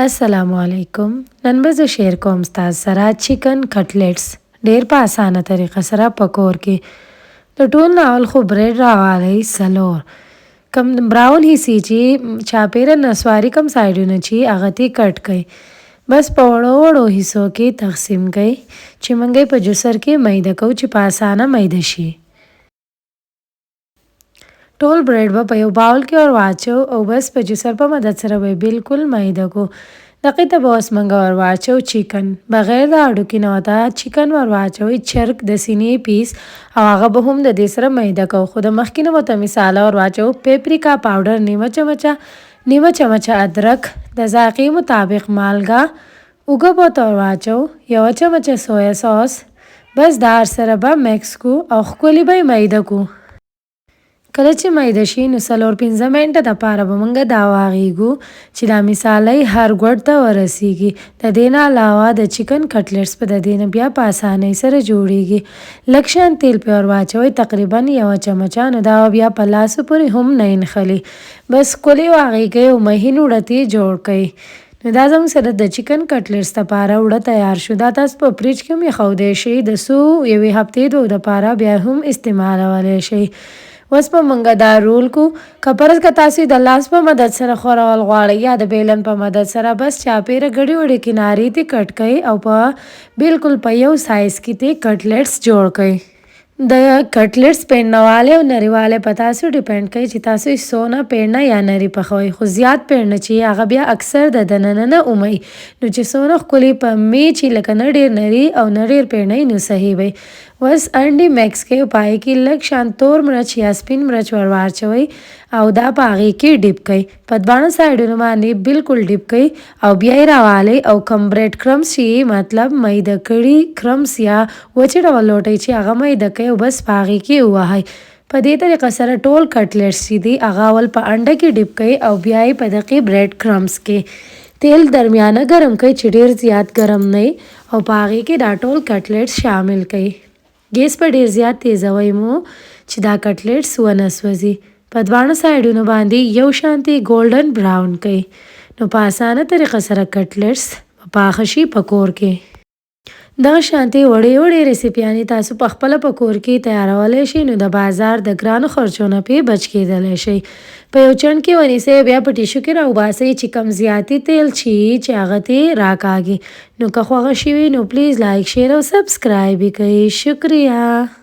السلام علیکم. نن به زه شیر کوم ستاسو سره چکن کټلیټس ډیر په اسانه طریقه سره په کور کې. د ټول نه اول خو بریډ راوالی څلور کم براون حصې چې چاپیره نسواري کم سایډونه چې هغه تی کټ کړئ. بس په وړو وړو حصو کې تقسیم کړئ چې منګې په جوسر کې میده کوو چې په اسانه میده شي. ټول بریډ به په یو باول کې ور واچو او بس په جوسر په مدد سره به بالکل میده کو. دقیقه ته به اوس منګه ور واچو چکن بغیر د هډوکي نه ورته چکن ور واچوئ چرګ د سینې پیس او هغه به هم د دې سره میده کوو. خو د مخکې نه ورته مساله ور واچو پیپریکا پاوډر نیمه چمچه ادرک د ذائقې مطابق مالګه اوږه به ورته ور واچو یوه چمچه سویا ساس. بس د هر سره به مکس کو او ښکلي به یې میده کو. کله چې میده شي نو 4-5 منټه دپاره به موږ دا واغېږو چې دا مسالې هر ګوټ ته ورسیږي. د دې نه علاوه د چکن کټلیټس په د دې نه بیا په اسانۍ سره جوړیږي. لږ شان تیل پې ور واچوئ تقریبا یوه چمچه نو دا بیا په لاسو پورې هم نه نښلي. بس ښکلي واغېږئ او مهین اوړه ترې جوړ کړئ. نو دا زموږ سره د چکن کټلیټس دپاره اوړه تیار شو. دا تاسو په فریج کې هم ایښودی شئ د څو یوې هفتې دوو دپاره بیا هم استعمالولی شئ. اوس به موږ دا رول کو که فرض که تاسو د لاس په مدد سره خورول غواړئ یا د بیلن په مدد سره بس چاپیره ګډې وړې کنارې ترې کټ کړئ او په بالکل په یو سایز کې ترې کټلیټس جوړ کړئ. د کټلیټس پینډنوالی او نریوالی په تاسو ډیپینډ کوي چې تاسو یې څونه پینډنه یا نري پخوئ. خو زیات پینډنه چې هغه بیا اکثر د دننه نه اومئ نو چې څونه ښکلي په می چې لکه نه ډېر نري او نه ډېر پینډنئ نو صحیح وي. بس انډې مکس کړئ او په هغې کې لږ شان تور مرچ یا سپین مرچ ور واچوئ او دا په هغې کې ډیپ کړئ. په دواړه سایډونو باندې بالکل ډیپ کړئ او بیا یې راوالئ او کم بریډ کرمز چې مطلب میده کړي کرمز یا وچې ډول لوټئ چې هغه میده کړئ او بس په هغې کې ووهئ. په دې طریقه سره ټول کټلیټس چې دي هغه اول په انډه کې ډیپ کړئ او بیا یې په دقیق بریډ کرمز کې تیل درمیانه ګرم کړئ چې ډېر زیات ګرم نه او په هغې کې دا ټول کټلیټس شامل کړئ. ګیس په ډېر زیات تیزوئ مو چې دا کټلیټس ونه سوځي. په دواړو سایډونو باندې یو شانتې ګولډن براون کړئ. نو په اسانه طریقه سره کټلیټس پاخه شي په کور کې. دغه شانتې وړې وړې ریسیپیانې تاسو په خپله په کور کې تیارولی شئ نو د بازار د ګرانو خرچو نه پې بچ کېدلی شئ. په یو چڼ کې ونیسئ بیا په ټیشو کې راوباسئ چې کم زیاتې تیل چې هغه ترې راکاږي. نو که خوښه شوي نو پلیز لایک شیر او سبسکرایب یې کړئ. شکریه.